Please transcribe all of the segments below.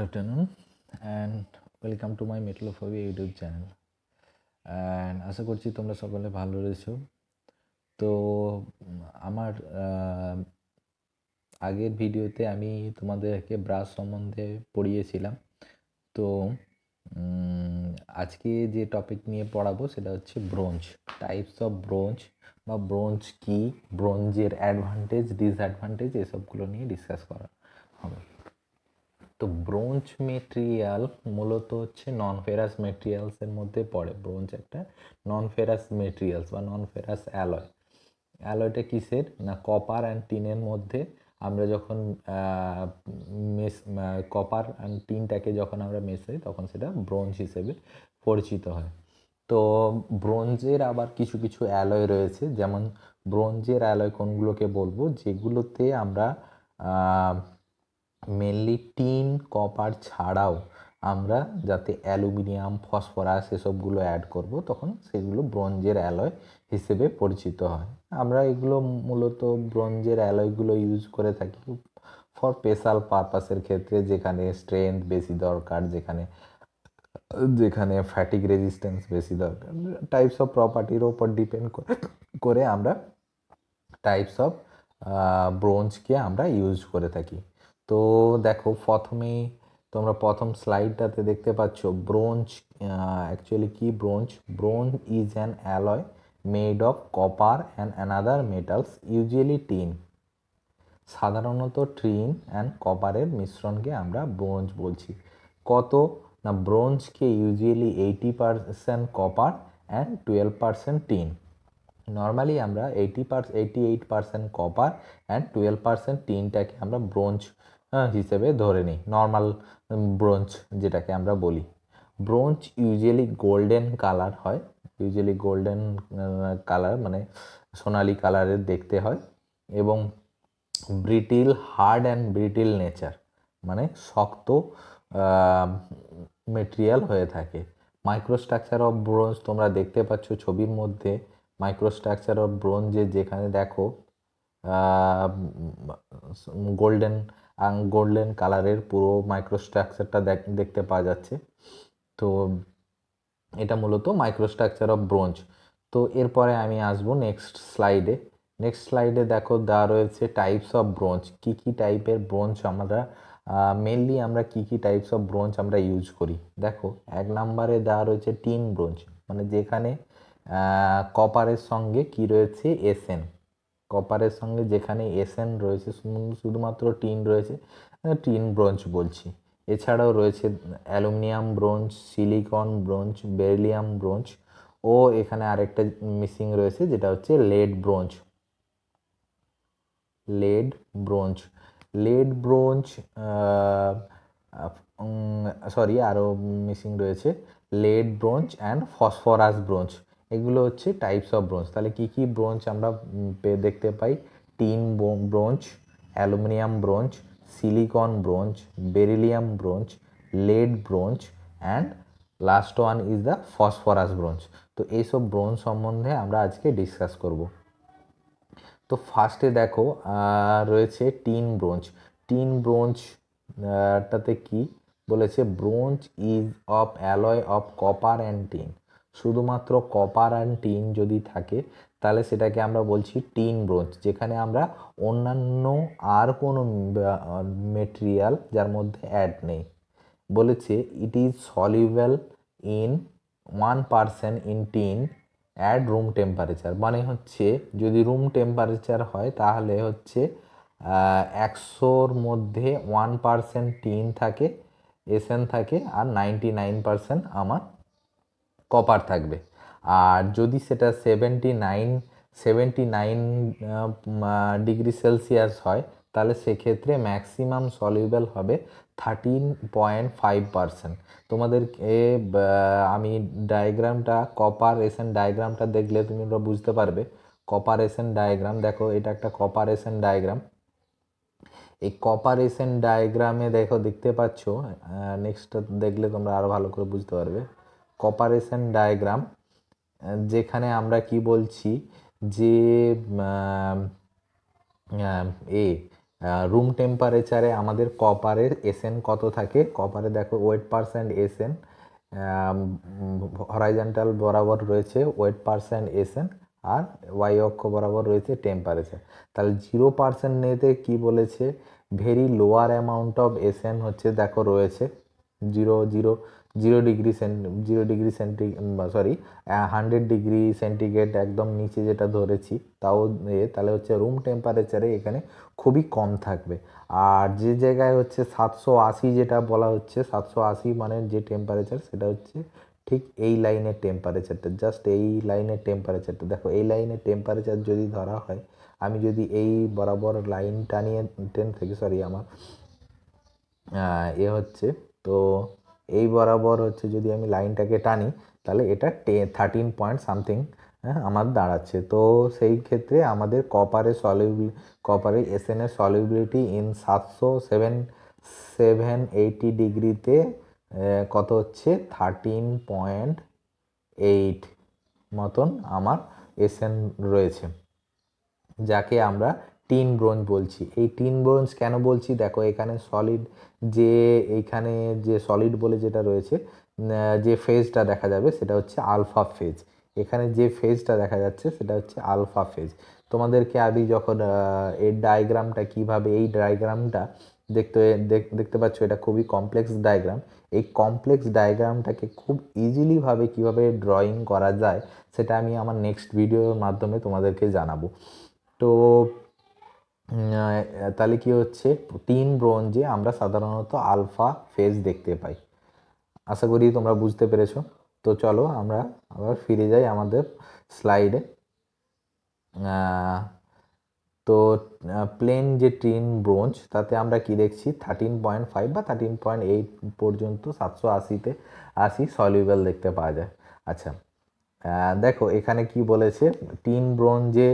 afternoon and welcome to my Metallophobia YouTube channel. And আশা করছি তোমরা সকলে ভালো রয়েছো। তো আমার আগের ভিডিওতে আমি তোমাদেরকে ব্রাশ সম্বন্ধে পড়িয়েছিলাম। তো আজকে যে টপিক নিয়ে পড়াবো সেটা হচ্ছে ব্রোঞ্জ, টাইপস অফ ব্রোঞ্জ বা ব্রোঞ্জ কি, ব্রোঞ্জের অ্যাডভান্টেজ ডিসঅ্যাডভান্টেজ এসবগুলো নিয়ে ডিসকাস করা হবে। তো ব্রোঞ্জ মেটেরিয়াল মূলত হচ্ছে নন ফেরাস মেটেরিয়ালসের মধ্যে পড়ে। ব্রোঞ্জ একটা নন ফেরাস মেটেরিয়ালস বা নন ফেরাস অ্যালয়। অ্যালয়টা কিসের না, কপার অ্যান্ড টিনের মধ্যে আমরা যখন কপার অ্যান্ড টিনটাকে যখন আমরা মেশাই তখন সেটা ব্রোঞ্জ হিসেবে পরিচিত হয়। তো ব্রোঞ্জের আবার কিছু কিছু অ্যালয় রয়েছে, যেমন ব্রোঞ্জের অ্যালয় কোনগুলোকে বলবো, যেগুলোতে আমরা মেনলি টিন কপার ছাড়াও আমরা যাতে অ্যালুমিনিয়াম ফসফরাস এসবগুলো অ্যাড করব তখন সেগুলো ব্রোঞ্জের অ্যালয় হিসেবে পরিচিত হয়। আমরা এগুলো মূলত ব্রোঞ্জের অ্যালয়গুলো ইউজ করে থাকি ফর স্পেশাল পারপাসের ক্ষেত্রে, যেখানে স্ট্রেংথ বেশি দরকার, যেখানে যেখানে ফ্যাটিক রেজিস্ট্যান্স বেশি দরকার, টাইপস অফ প্রপার্টির ওপর ডিপেন্ড করে আমরা টাইপস অফ ব্রোঞ্জকে আমরা ইউজ করে থাকি। তো দেখো, প্রথমেই তোমরা প্রথম স্লাইডটাতে দেখতে পাচ্ছ ব্রোঞ্জ অ্যাকচুয়ালি কি। Bronze is an alloy made of copper and another metals usually tin. সাধারণত টিন অ্যান্ড কপারের মিশ্রণকে আমরা ব্রোঞ্জ বলছি। কত না, ব্রোঞ্জকে usually 80% copper and 12% tin. Normally আমরা 88% কপার অ্যান্ড 12% টিনটাকে আমরা ব্রোঞ্জ হিসেবে ধরে নিই, নর্মাল ব্রোঞ্জ যেটাকে আমরা বলি। ব্রোঞ্জ ইউজুয়ালি গোল্ডেন কালার হয়, ইউজুয়ালি গোল্ডেন কালার মানে সোনালি কালারের দেখতে হয়, এবং ব্রিটিল, হার্ড অ্যান্ড ব্রিটিল নেচার মানে শক্ত মেটেরিয়াল হয়ে থাকে। মাইক্রোস্ট্রাকচার অফ ব্রোঞ্জ তোমরা দেখতে পাচ্ছ ছবির মধ্যে। মাইক্রোস্ট্রাকচার অফ ব্রোঞ্জে যেখানে দেখো গোল্ডেন কালারের পুরো মাইক্রোস্ট্রাকচারটা দেখতে পাওয়া যাচ্ছে। তো এটা মূলত মাইক্রোস্ট্রাকচার অফ ব্রোঞ্জ। তো এরপরে আমি আসবো নেক্সট স্লাইডে দেখো দেওয়া রয়েছে টাইপস অফ ব্রোঞ্জ, কী কী টাইপের ব্রোঞ্জ আমরা মেনলি আমরা কী কী টাইপস অফ ব্রোঞ্জ আমরা ইউজ করি। দেখো 1 নম্বরে দেওয়া রয়েছে টিন ব্রোঞ্জ, মানে যেখানে কপারের সঙ্গে কি রয়েছে, এসএন। কপারের সঙ্গে যেখানে এসএন রয়েছে, শুধুমাত্র টিন রয়েছে, টিন ব্রোঞ্জ বলছি। এছাড়াও রয়েছে aluminium bronze, silicon bronze, beryllium bronze, ও এখানে আরেকটা মিসিং রয়েছে যেটা হচ্ছে লেড ব্রোঞ্জ। আরও মিসিং রয়েছে lead bronze and phosphorus bronze. এগুলো হচ্ছে টাইপস অফ ব্রোঞ্জ। তাহলে কী কী ব্রোঞ্জ আমরা দেখতে পাই? Tin bronze, aluminium bronze, silicon bronze, beryllium bronze, lead bronze and last one is the phosphorus bronze. তো এইসব ব্রোঞ্জ সম্বন্ধে আমরা আজকে ডিসকাস করব। তো ফার্স্টে দেখো রয়েছে টিন ব্রোঞ্জটাতে কি বলেছে, bronze is of alloy of copper and tin. শুধুমাত্র কপার অ্যান্ড টিন যদি থাকে তাহলে সেটাকে আমরা বলছি টিন ব্রোঞ্জ, যেখানে আমরা অন্যান্য আর কোনো মেটেরিয়াল যার মধ্যে অ্যাড নেই। বলেছে it is soluble in 1% in tin at room temperature, মানে হচ্ছে যদি রুম টেম্পারেচার হয় তাহলে হচ্ছে 100-র মধ্যে 1% টিন থাকে, এসএন থাকে, আর 99% আমার কপার থাকবে। আর যদি সেটা 79 ডিগ্রি সেলসিয়াস হয় তাহলে সেক্ষেত্রে ম্যাক্সিমাম সলিউবল হবে 13.5%। তোমাদেরকে আমি ডায়াগ্রামটা, কপার এসএন ডায়াগ্রামটা দেখলে তুমি বুঝতে পারবে। কপার এসএন ডায়াগ্রাম দেখো, এটা একটা কপার এসএন ডায়াগ্রাম। এই কপার এসএন ডায়াগ্রামে দেখতে পাচ্ছ, নেক্সটটা দেখলে তোমরা আরও ভালো করে বুঝতে পারবে। কপার এসএন ডায়াগ্রাম যেখানে আমরা কি বলছি যে রুম টেম্পারেচারে আমাদের কপারের এসএন কত থাকে, কপারে দেখো ওয়েট পার্সেন্ট এসএন, হরাইজন্টাল বরাবর রয়েছে ওয়েট পার্সেন্ট এসএন, আর ওয়াই অক্ষ বরাবর রয়েছে টেম্পারেচার। তাহলে 0%তে কি বলেছে, very lower amount of Sn হচ্ছে দেখো রয়েছে 100 ডিগ্রি সেন্টিগ্রেড একদম নিচে যেটা ধরেছি তাও তাহলে হচ্ছে রুম টেম্পারেচারে এখানে খুবই কম থাকবে। আর যে জায়গায় হচ্ছে 780 যেটা বলা হচ্ছে, 780 মানে যে টেম্পারেচার সেটা হচ্ছে ঠিক এই লাইনের টেম্পারেচারটা, জাস্ট এই লাইনের টেম্পারেচারটা দেখো, এই লাইনের টেম্পারেচার যদি ধরা হয়, আমি যদি এই বরাবর লাইন টানিয়ে আমার হচ্ছে, তো এই বরাবর হচ্ছে যদি আমি লাইনটাকে টানি তাহলে এটা 13 পয়েন্ট সামথিং আমার দাঁড়াচ্ছে। তো সেই ক্ষেত্রে আমাদের কপারের এসএন এর সলিউবিলিটি ইন 780 ডিগ্রিতে কত হচ্ছে 13.8 মতন আমার এসএন রয়েছে, যাকে আমরা টিন ব্রোঞ্জ বলছি। এই টিন ব্রোঞ্জ কেন বলছি, দেখো এখানে সলিড বলে যেটা রয়েছে, যে ফেজটা দেখা যাবে সেটা হচ্ছে আলফা ফেজ। এখানে যে ফেজটা দেখা যাচ্ছে সেটা হচ্ছে আলফা ফেজ। তোমাদেরকে আমি যখন এর ডায়াগ্রামটা কিভাবে, এই ডায়াগ্রামটা দেখতে পাচ্ছ, এটা খুবই কমপ্লেক্স ডায়াগ্রাম। এই কমপ্লেক্স ডায়াগ্রামটাকে খুব ইজিলিভাবে কিভাবে ড্রয়িং করা যায় সেটা আমি আমার নেক্সট ভিডিওর মাধ্যমে তোমাদেরকে জানাবো। তো তাহলে কি হচ্ছে, টিন ব্রোঞ্জে আমরা সাধারণত আলফা ফেজ দেখতে পাই। আশা করি তোমরা বুঝতে পেরেছো। তো চলো আমরা আবার ফিরে যাই আমাদের স্লাইডে। তো প্লেন যে টিন ব্রোঞ্জ তাতে আমরা কি দেখছি, 13.5 বা 13.8 পর্যন্ত 780 সলিউবল দেখতে পাওয়া যায়। আচ্ছা, দেখো এখানে কি বলেছে, টিন ব্রোঞ্জে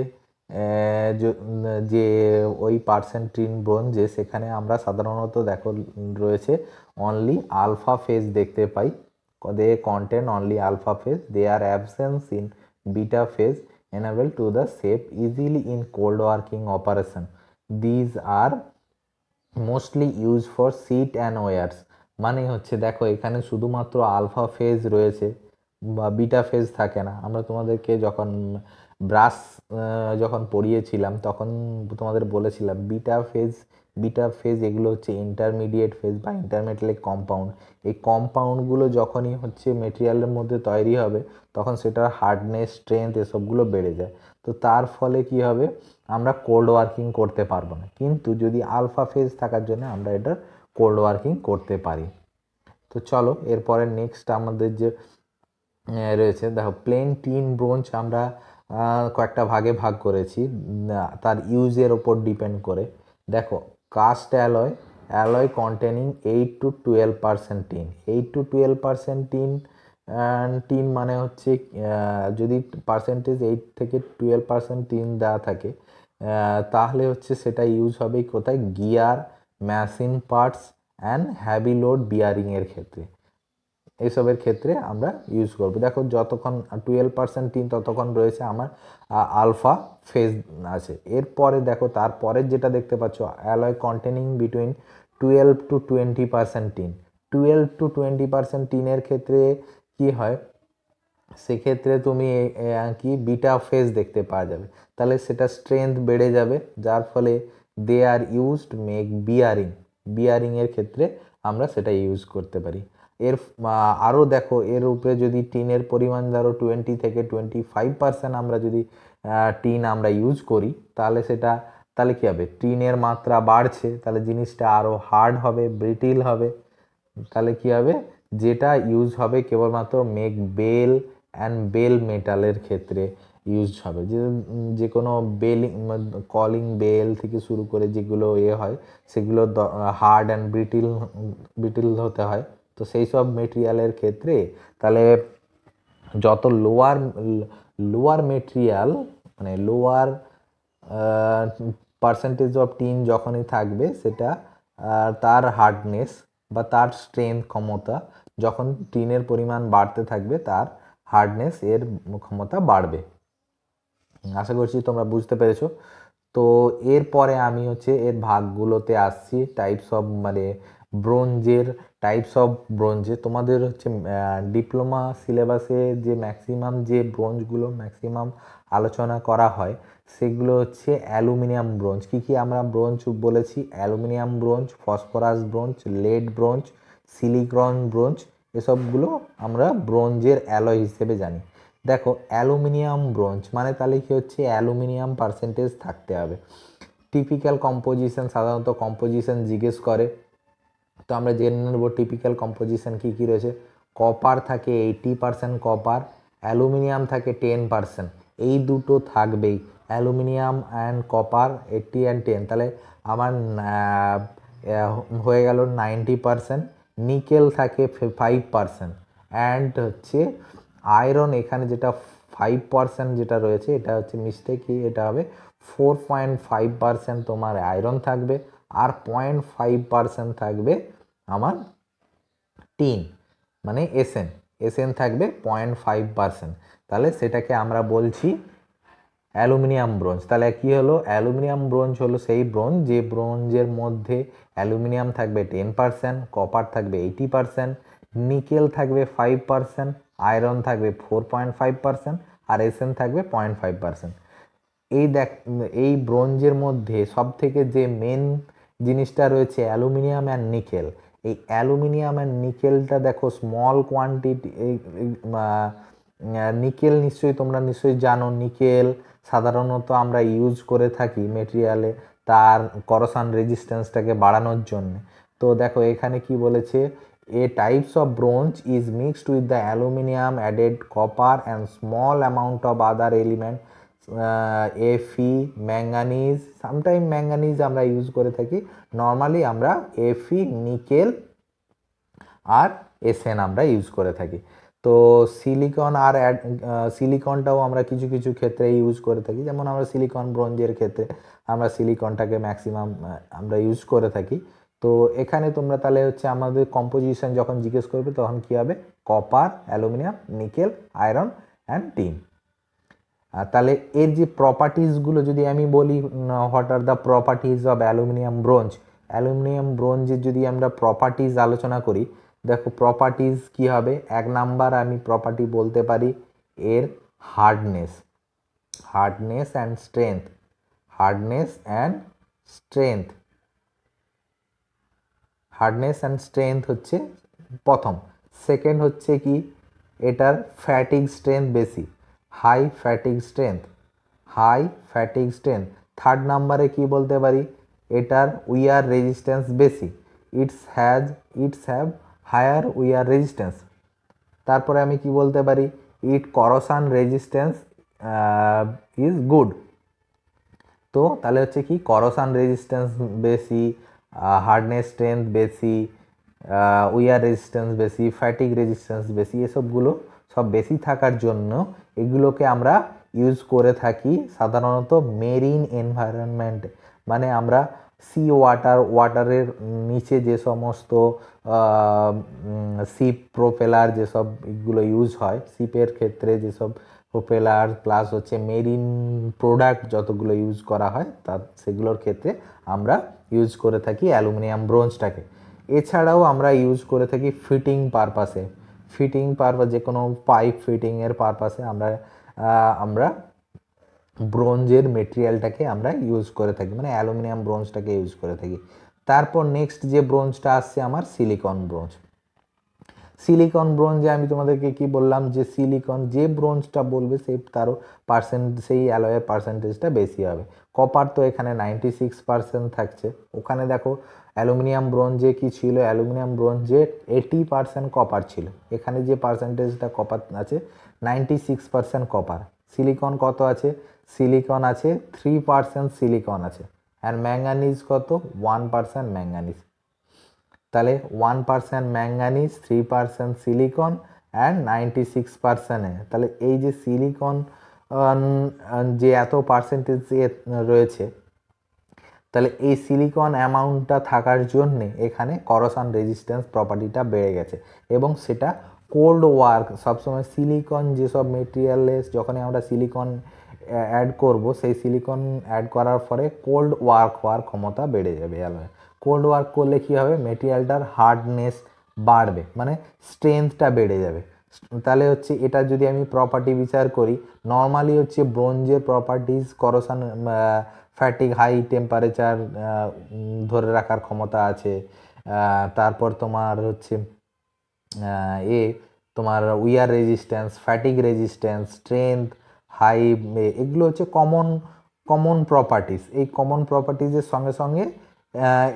যে ওই পার্সেন্ট টিন ব্রোঞ্জে সেখানে আমরা সাধারণত দেখো রয়েছে অনলি আলফা ফেজ দেখতে পাই। They contain only alpha phase, they are absence in beta phase enable to the shape easily in cold working operation. These are mostly used for sheet and wires. মানে হচ্ছে দেখো এখানে শুধুমাত্র alpha phase রয়েছে বা beta phase থাকে না। আমরা তোমাদেরকে ব্রাশ যখন পড়িয়েছিলাম তখন তোমাদের বলেছিলাম বিটা ফেজ এগুলো হচ্ছে ইন্টারমিডিয়েট ফেজ বা ইন্টারমেটালিক কম্পাউন্ড। এই কম্পাউন্ডগুলো যখনই হচ্ছে মেটেরিয়ালের মধ্যে তৈরি হবে তখন সেটার হার্ডনেস, স্ট্রেংথ এসবগুলো বেড়ে যায়। তো তার ফলে কি হবে, আমরা কোল্ড ওয়ার্কিং করতে পারবো না, কিন্তু যদি আলফা ফেজ থাকার জন্য আমরা এটা কোল্ড ওয়ার্কিং করতে পারি। তো চলো এরপরে নেক্সট আমাদের যে রয়েছে, দেখো প্লেন টিন ব্রোঞ্জ আমরা কয়েকটা ভাগে ভাগ করেছি তার ইউজের ওপর ডিপেন্ড করে। দেখো cast alloy containing 8 to 12% tin, 8 to 12% tin মানে হচ্ছে যদি পার্সেন্টেজ 8 থেকে 12% টিন দেওয়া থাকে তাহলে হচ্ছে সেটা ইউজ হবে কোথায়, gear, machine parts and heavy load বিয়ারিংয়ের ক্ষেত্রে। এইসবের ক্ষেত্রে আমরা ইউজ করব। দেখো যতক্ষণ 12% টিন ততক্ষণ রয়েছে আমার আলফা ফেজ আছে। এরপরে দেখো তারপরের যেটা দেখতে পাচ্ছ, alloy containing between 12 to 20% tin. 12 to 20% টিনের ক্ষেত্রে কি হয়, সেক্ষেত্রে তুমি কি বিটা ফেজ দেখতে পাওয়া যাবে, তাহলে সেটা স্ট্রেংথ বেড়ে যাবে, যার ফলে দে আর ইউজড মেক বিয়ারিংয়ের ক্ষেত্রে আমরা সেটা ইউজ করতে পারি। আরও দেখো এর উপরে যদি টিনের পরিমাণ ধরো 20 থেকে 25% আমরা যদি টিন আমরা ইউজ করি তাহলে কী হবে, টিনের মাত্রা বাড়ছে, তাহলে জিনিসটা আরও হার্ড হবে, ব্রিটিল হবে। তাহলে কী হবে, যেটা ইউজ হবে কেবলমাত্র বেল অ্যান্ড বেল মেটালের ক্ষেত্রে ইউজ হবে, যে কোনো কলিং বেল থেকে শুরু করে যেগুলো হয় সেগুলো হার্ড অ্যান্ড ব্রিটিল হতে হয়। তো সেই সব মেটেরিয়ালের ক্ষেত্রে তাহলে যত লোয়ার মেটেরিয়াল মানে লোয়ার পার্সেন্টেজ অফ টিন যখনই থাকবে সেটা তার হার্ডনেস বা তার স্ট্রেংথ ক্ষমতা, যখন টিনের পরিমাণ বাড়তে থাকবে তার হার্ডনেস এর ক্ষমতা বাড়বে। আশা করছি তোমরা বুঝতে পেরেছো। তো এরপরে আমি হচ্ছে এর ভাগগুলোতে আসছি, টাইপস অফ মানে ব্রোঞ্জের টাইপস অফ ব্রোঞ্জে। তোমাদের হচ্ছে ডিপ্লোমা সিলেবাসে যে ম্যাক্সিমাম যে ব্রোঞ্জগুলো ম্যাক্সিমাম আলোচনা করা হয় সেগুলো হচ্ছে অ্যালুমিনিয়াম ব্রোঞ্জ। কী কী আমরা ব্রোঞ্জ বলেছি? Aluminium bronze, phosphorus bronze, lead bronze, silicon bronze, এসবগুলো আমরা ব্রোঞ্জের অ্যালয় হিসেবে জানি। দেখো অ্যালুমিনিয়াম ব্রোঞ্জ মানে তাহলে কি হচ্ছে, অ্যালুমিনিয়াম পার্সেন্টেজ থাকতে হবে। টিপিক্যাল কম্পোজিশন, সাধারণত কম্পোজিশন জিজ্ঞেস করে, তো আমরা জেনে নেব টিপিক্যাল কম্পোজিশন কী কী রয়েছে। কপার থাকে 80% কপার, অ্যালুমিনিয়াম থাকে 10%, এই দুটো থাকবেই, অ্যালুমিনিয়াম অ্যান্ড কপার 80 and 10, তাহলে আমার হয়ে গেল 90%। নিকেল থাকে 5% অ্যান্ড হচ্ছে আয়রন, এখানে যেটা 5% যেটা রয়েছে এটা হচ্ছে মিস্টেক, কি এটা হবে 4.5% তোমার আয়রন থাকবে, আর 0.5% থাকবে আমার টিন মানে এসএন থাকবে 0.5%। তাহলে সেটাকে আমরা বলছি অ্যালুমিনিয়াম ব্রোঞ্জ। তাহলে কি হলো, অ্যালুমিনিয়াম ব্রোঞ্জ হলো সেই ব্রোঞ্জ যে ব্রোঞ্জের মধ্যে অ্যালুমিনিয়াম থাকবে 10%, কপার থাকবে 80%, নিকেল থাকবে 5%, আয়রন থাকবে 4.5%, আর এসএন থাকবে 0.5%। এই ব্রোঞ্জের মধ্যে সব থেকে যে মেন জিনিসটা রয়েছে অ্যালুমিনিয়াম অ্যান্ড নিকেল। এই অ্যালুমিনিয়াম অ্যান্ড নিকেলটা দেখো স্মল কোয়ান্টিটি, নিকেল নিশ্চয়ই জানো, নিকেল সাধারণত আমরা ইউজ করে থাকি মেটেরিয়ালে তার করোশন রেজিস্ট্যান্সটাকে বাড়ানোর জন্য। তো দেখো এখানে কি বলেছে, a types of bronze is mixed with the aluminium added copper and small amount of other element, এফি, ম্যাঙ্গানিজ, সামটাইম ম্যাঙ্গানিজ আমরা ইউজ করে থাকি, নর্মালি আমরা এফি, নিকেল আর এসএন আমরা ইউজ করে থাকি। তো সিলিকন আর সিলিকনটাও আমরা কিছু কিছু ক্ষেত্রে ইউজ করে থাকি, যেমন আমরা সিলিকন ব্রোঞ্জের ক্ষেত্রে আমরা সিলিকনটাকে ম্যাক্সিমাম আমরা ইউজ করে থাকি। তো এখানে তোমরা তাহলে হচ্ছে আমাদের কম্পোজিশন যখন জিজ্ঞেস করবে তখন কী হবে, copper, aluminium, nickel, iron and tin. তাহলে এর যে প্রপার্টিসগুলো যদি আমি বলি, what are the properties of aluminium bronze, aluminium ব্রোঞ্জের যদি আমরা প্রপার্টিস আলোচনা করি, দেখো প্রপার্টিস কি হবে, 1 নাম্বার আমি প্রপার্টি বলতে পারি এর hardness, hardness and strength, hardness and strength, hardness and strength হচ্ছে প্রথম। সেকেন্ড হচ্ছে কি, এটার ফ্যাটিগ স্ট্রেংথ বেশি, high fatigue strength, high fatigue strength. Third নাম্বারে কি বলতে পারি, এটার উইয়ার রেজিস্ট্যান্স বেশি, its have higher wear resistance. তারপরে আমি কি বলতে পারি, it corrosion resistance is good. তো তাহলে হচ্ছে কি, করোশন রেজিস্ট্যান্স বেশি, হার্ডনেস স্ট্রেংথ বেশি, উইয়ার রেজিস্ট্যান্স বেশি, ফ্যাটিক রেজিস্ট্যান্স বেশি, এসবগুলো সব বেশি থাকার জন্য এগুলোকে আমরা ইউজ করে থাকি সাধারণত মেরিন এনভায়রনমেন্টে। মানে আমরা সি ওয়াটারের নিচে যে সমস্ত শিপ প্রোপেলার যেসব এগুলো ইউজ হয়, শিপের ক্ষেত্রে যেসব প্রোপেলার প্লাস হচ্ছে মেরিন প্রোডাক্ট যতগুলো ইউজ করা হয় তার সেগুলোর ক্ষেত্রে আমরা ইউজ করে থাকি অ্যালুমিনিয়াম ব্রোঞ্জটাকে। এছাড়াও আমরা ইউজ করে থাকি ফিটিং পারপাসে, যে কোনো পাইপ ফিটিংয়ের পারপাসে আমরা ব্রোঞ্জের মেটেরিয়ালটাকে আমরা ইউজ করে থাকি, মানে অ্যালুমিনিয়াম ব্রোঞ্জটাকে ইউজ করে থাকি। তারপর নেক্সট যে ব্রোঞ্জটা আসছে আমার সিলিকন ব্রোঞ্জ। সিলিকন ব্রোঞ্জে আমি তোমাদেরকে কি বললাম, যে সিলিকন যে ব্রোঞ্জটা বলবে সেই অ্যালয়ের পার্সেন্টেজটা বেশি হবে। কপার তো এখানে 96% থাকছে, ওখানে দেখো অ্যালুমিনিয়াম ব্রোঞ্জে কি ছিল, অ্যালুমিনিয়াম ব্রোঞ্জে 80% কপার ছিল, এখানে যে পার্সেন্টেজটা কপার আছে 96% কপার। সিলিকন কত আছে, সিলিকন আছে 3% সিলিকন আছে, অ্যান্ড ম্যাঙ্গানিজ কত 1% ম্যাঙ্গানিজ। তাহলে 1% ম্যাঙ্গানিজ, 3% সিলিকন অ্যান্ড 96%, তাহলে এই যে সিলিকন যে এত পার্সেন্টেজ রয়েছে, তাহলে এই সিলিকন অ্যামাউন্টটা থাকার জন্যে এখানে করোশন রেজিস্ট্যান্স প্রপার্টিটা বেড়ে গেছে, এবং সেটা কোল্ড ওয়ার্ক সবসময় সিলিকন যেসব মেটেরিয়ালে যখনই আমরা সিলিকন অ্যাড করব, সেই সিলিকন অ্যাড করার পরে কোল্ড ওয়ার্ক হওয়ার ক্ষমতা বেড়ে যাবে অ্যালয়। কোল্ড ওয়ার্ক করলে কী হবে, মেটেরিয়ালটার হার্ডনেস বাড়বে, মানে স্ট্রেংথটা বেড়ে যাবে। তাহলে হচ্ছে এটা যদি আমি প্রপার্টি বিচার করি, নর্মালি হচ্ছে ব্রোঞ্জের properties corrosion, fatigue, high temperature ধরে রাখার ক্ষমতা আছে। তারপর তোমার হচ্ছে এ তোমার wear resistance, fatigue resistance, strength, high, এগুলো হচ্ছে কমন প্রপার্টিস। এই কমন প্রপার্টিজের সঙ্গে সঙ্গে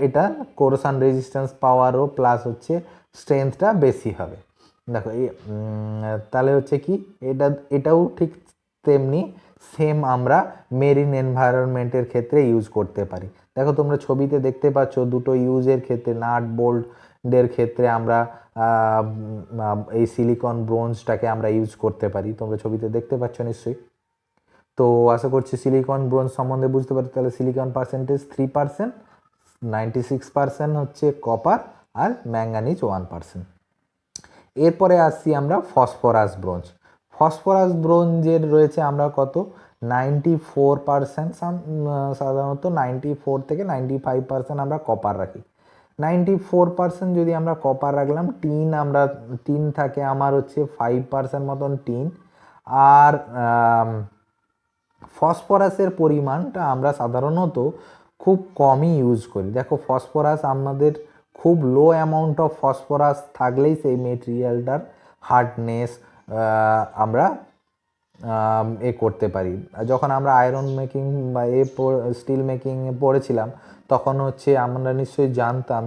এটা কোরোশন রেজিস্ট্যান্স পাওয়ারও প্লাস হচ্ছে স্ট্রেংথটা বেশি হবে। দেখো তাহলে হচ্ছে কি, এটাও ঠিক তেমনি সেম আমরা মেরিন এনভায়রনমেন্টের ক্ষেত্রে ইউজ করতে পারি। দেখো তোমরা ছবিতে দেখতে পাচ্ছ দুটো ইউজের ক্ষেত্রে, নাট বোল্টের ক্ষেত্রে আমরা এই সিলিকন ব্রোঞ্জটাকে আমরা ইউজ করতে পারি। তোমরা ছবিতে দেখতে পাচ্ছ নিশ্চয়ই। তো আশা করছি সিলিকন ব্রোঞ্জ সম্বন্ধে বুঝতে পারি। তাহলে সিলিকন পার্সেন্টেজ 3%, 96% হচ্ছে কপার, আর ম্যাঙ্গানিজ 1%। এরপরে আসছি আমরা ফসফরাস ব্রোঞ্জ। ফসফরাস ব্রোঞ্জের রয়েছে আমরা কত, 94%, সাধারণত 94 থেকে 95% আমরা কপার রাখি। 94% যদি আমরা কপার রাখলাম, টিন থাকে আমার হচ্ছে 5% মতন টিন, আর ফসফরাসের পরিমাণটা আমরা সাধারণত খুব কমই ইউজ করি। দেখো ফসফরাস আমাদের খুব লো অ্যামাউন্ট অফ ফসফরাস থাকলেই সেই মেটেরিয়ালটার হার্ডনেস আমরা করতে পারি। যখন আমরা আয়রন মেকিং বা স্টিল মেকিং পড়েছিলাম, তখন হচ্ছে আমরা নিশ্চয়ই জানতাম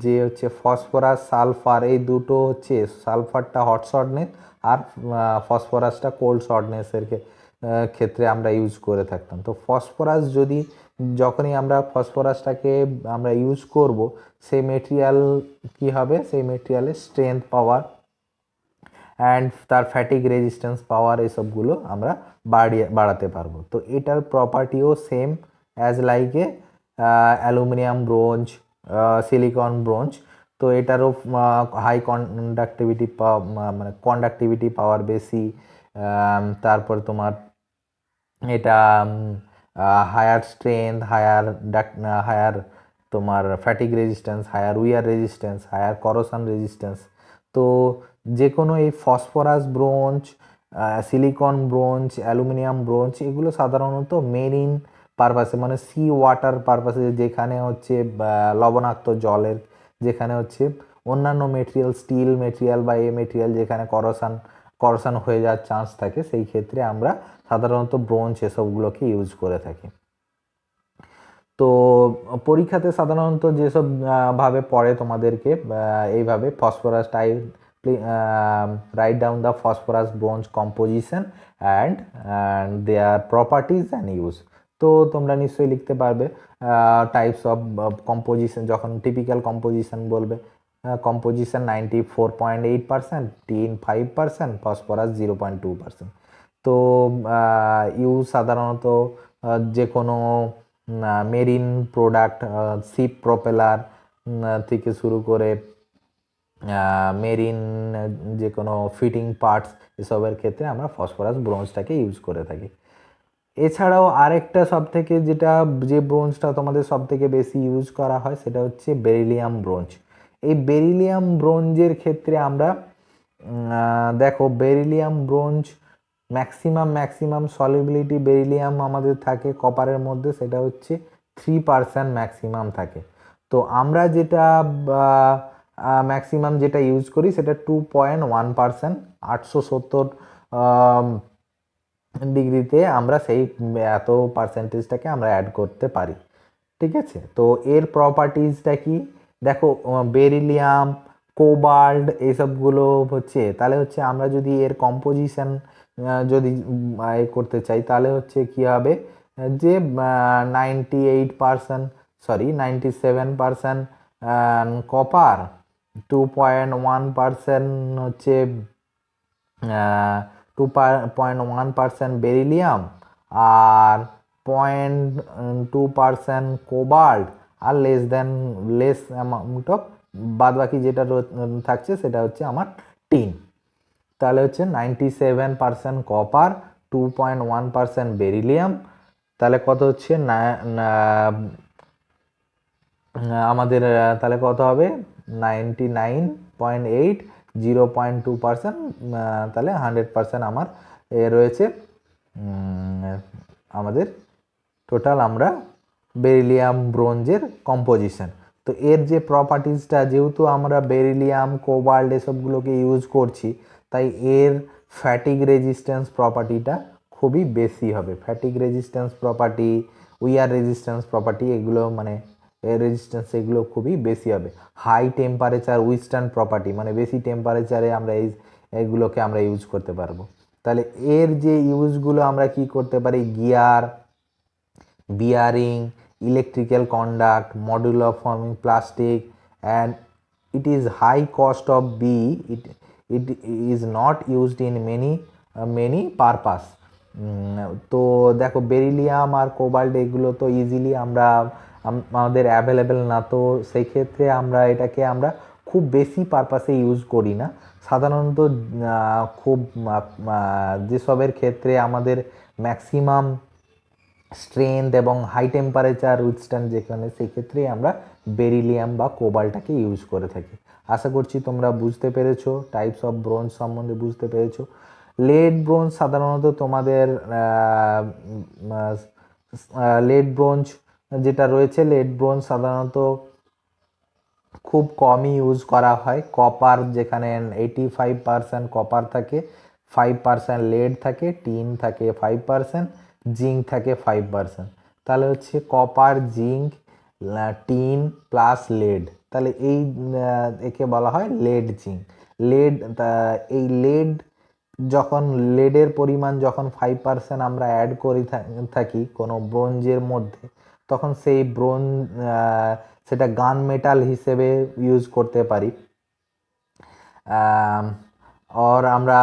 যে হচ্ছে ফসফরাস, সালফার, এই দুটো হচ্ছে, সালফারটা হট শর্টনেস আর ফসফরাসটা কোল্ড শর্টনেসের ক্ষেত্রে আমরা ইউজ করে থাকতাম। তো ফসফরাস যখনই আমরা ফসফরাসটাকে আমরা ইউজ করব, সেই মেটেরিয়াল কি হবে, সেই মেটেরিয়ালের স্ট্রেংথ পাওয়ার অ্যান্ড তার ফ্যাটিক রেজিস্ট্যান্স পাওয়ার, এসবগুলো আমরা বাড়াতে পারবো। তো এটার প্রপার্টিও same as like a aluminium bronze, silicon bronze. তো এটারও হাই কন্ডাক্টিভিটি মানে কন্ডাক্টিভিটি পাওয়ার বেশি। তারপর তোমার এটা হায়ার স্ট্রেংথ, হায়ার তোমার fatigue resistance, higher wear resistance, higher corrosion resistance. তো যে কোনো এই phosphorus bronze, silicon bronze, aluminium bronze, এগুলো সাধারণত মেরিন পারপাসে, মানে সি ওয়াটার পারপাসে, যেখানে হচ্ছে লবণাক্ত জলের, যেখানে হচ্ছে অন্যান্য মেটেরিয়াল, স্টিল মেটেরিয়াল বা মেটেরিয়াল যেখানে করোশন হয়ে যাওয়ার চান্স থাকে, সেই ক্ষেত্রে আমরা সাধারণত ব্রোঞ্জ এসবগুলোকে ইউজ করে থাকি। তো পরীক্ষাতে সাধারণত যেসব ভাবে পড়ে তোমাদেরকে, এইভাবে phosphorus write down the phosphorus bronze composition and their properties and use। তো তোমরা নিশ্চয়ই লিখতে পারবে টাইপস অফ কম্পোজিশন, যখন টিপিক্যাল কম্পোজিশন বলবে, কম্পোজিশন 94.8%, টিন 5%, ফসফরাস 0.2%। তো ইউজ সাধারণত যে কোনো মেরিন প্রোডাক্ট, শিপ প্রপেলার থেকে শুরু করে মেরিন যে কোনো ফিটিং পার্টস, এসবের ক্ষেত্রে আমরা ফসফরাস ব্রোঞ্জটাকে ইউজ করে থাকি। এছাড়াও আরেকটা যে ব্রোঞ্জটা তোমাদের সব থেকে বেশি ইউজ করা হয়, সেটা হচ্ছে বেরিলিয়াম ব্রোঞ্জ। এই বেরিলিয়াম ব্রোঞ্জের ক্ষেত্রে আমরা দেখো, beryllium bronze maximum solubility beryllium আমাদের থাকে কপারের মধ্যে, সেটা হচ্ছে 3% ম্যাক্সিমাম থাকে। তো আমরা যেটা ম্যাক্সিমাম যেটা ইউজ করি, সেটা 2.1%, 870 ডিগ্রিতে আমরা সেই এত পার্সেন্টেজটাকে আমরা অ্যাড করতে পারি। ঠিক আছে, তো এর প্রপার্টিজটা কি, দেখো বেরিলিয়াম, কোবাল্ট, এইসবগুলো হচ্ছে, তাহলে হচ্ছে আমরা যদি এর কম্পোজিশন যদি করতে চাই, তাহলে হচ্ছে কি হবে, যে 97% কপার, 2.1% হচ্ছে 2.1% বেরিলিয়াম, আর 0.2% কোবাল্ট, আর লেস অ্যামাউন্ট অফ বাদবাকি যেটা থাকছে সেটা হচ্ছে আমার টিন। তাহলে হচ্ছে 97% কপার, 2.1% বেরিলিয়াম, তাহলে কত হচ্ছে আমাদের তাহলে কত হবে 99.8, 0.2%, তাহলে 100% আমার রয়েছে আমাদের টোটাল আমরা বেরিলিয়াম ব্রোঞ্জের কম্পোজিশন। তো এর যে প্রপার্টিসটা, যেহেতু আমরা বেরিলিয়াম কোবাল্ট এসবগুলোকে ইউজ করছি, তাই এর ফ্যাটিগ রেজিস্ট্যান্স প্রপার্টিটা খুবই বেশি হবে। Fatigue resistance property, wear resistance property, এগুলো মানে রেজিস্ট্যান্স এগুলো খুবই বেশি হবে। হাই টেম্পারেচার উইথস্ট্যান্ড প্রপার্টি, মানে বেশি টেম্পারেচারে আমরা এইগুলোকে আমরা ইউজ করতে পারবো। তাহলে এর যে ইউজগুলো আমরা কি করতে পারি, gear, bearing, electrical conduct, modular forming plastic, and it is high cost of B, it is not used in many purpose। তো দেখো বেরিলিয়াম আর কোবাল্ট এগুলো তো ইজিলি আমরা আমাদের অ্যাভেলেবেল না, তো সেই ক্ষেত্রে আমরা এটাকে আমরা খুব বেশি পারপাসে ইউজ করি না। সাধারণত খুব যেসবের ক্ষেত্রে আমাদের ম্যাক্সিমাম স্ট্রেংথ এবং হাই টেম্পারেচার উইথস্ট্যান্ড যেখানে, সেই ক্ষেত্রে আমরা বেরিলিয়াম বা কোবাল্টটাকে ইউজ করে থাকি। আশা করছি তোমরা বুঝতে পেরেছো, টাইপস অফ ব্রোঞ্জ সম্বন্ধে বুঝতে পেরেছো। লেড ব্রোঞ্জ সাধারণত তোমাদের লেড ব্রোঞ্জ যেটা রয়েছে, লেড ব্রোঞ্জ সাধারণত খুব কমই ইউজ করা হয়। কপার যেখানে 85% কপার থাকে, 5% লেড থাকে, টিন থাকে 5%, জিঙ্ক থাকে 5%। তাহলে হচ্ছে copper, zinc, tin plus lead, তাহলে এই একে বলা হয় লেড জিঙ্ক। এই লেড যখন লেডের পরিমাণ যখন 5% আমরা অ্যাড করে থাকি কোনো ব্রোঞ্জের মধ্যে, তখন সেই ব্রোঞ্জ সেটা গান মেটাল হিসেবে ইউজ করতে পারি। আর আমরা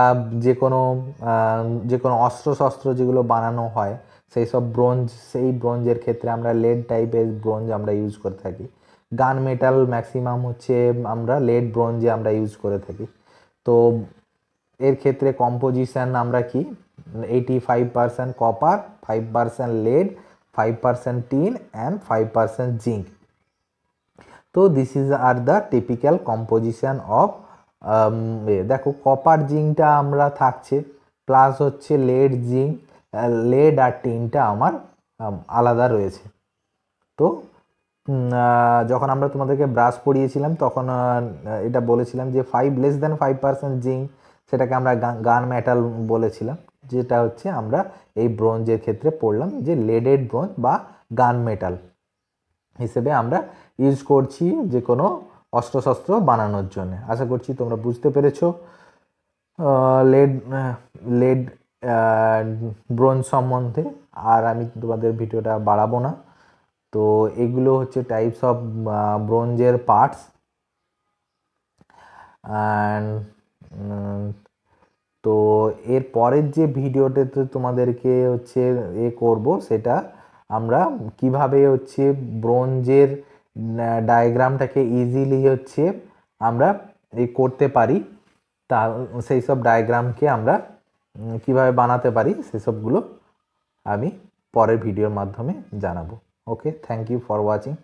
যে কোনো অস্ত্রশস্ত্র যেগুলো বানানো হয়, সেই ব্রোঞ্জের ক্ষেত্রে আমরা লেড টাইপের ব্রোঞ্জ আমরা ইউজ করে থাকি। গান মেটাল ম্যাক্সিমাম হচ্ছে আমরা লেড ব্রোঞ্জে আমরা ইউজ করে থাকি। তো এর ক্ষেত্রে কম্পোজিশন আমরা কি 85% copper, 5% lead, 5% tin and 5% zinc. তো this is are the typical composition of দেখো কপার জিঙ্কটা আমরা থাকছে, প্লাস হচ্ছে লেড জিঙ্ক, লেড আর টিনটা আমার আলাদা রয়েছে। তো যখন আমরা তোমাদেরকে ব্রাশ পড়িয়েছিলাম তখন এটা বলেছিলাম যে 5% জিঙ্ক, সেটাকে আমরা গান মেটাল বলেছিলাম, যেটা হচ্ছে আমরা এই ব্রোঞ্জের ক্ষেত্রে পড়লাম যে লেডেড ব্রোঞ্জ বা গান মেটাল হিসেবে আমরা ইউজ করছি যে কোনো অস্ত্রশস্ত্র বানানোর জন্য। আশা করছি তোমরা বুঝতে পেরেছো লেড ব্রোঞ্জ সম্বন্ধে। আর আমি তোমাদের ভিডিওটা বাড়াবো না। তো এগুলো হচ্ছে টাইপস অফ ব্রোঞ্জের পার্টস। অ্যান্ড তো এর পরের যে ভিডিওটাতে তোমাদেরকে হচ্ছে করব, সেটা আমরা কিভাবে হচ্ছে ব্রোঞ্জের ডায়াগ্রামটাকে ইজিলি হচ্ছে আমরা করতে পারি, তা সেই সব ডায়াগ্রামকে আমরা কিভাবে বানাতে পারি সেসবগুলো আমি পরের ভিডিওর মাধ্যমে জানাবো। ওকে, থ্যাংক ইউ ফর ওয়াচিং।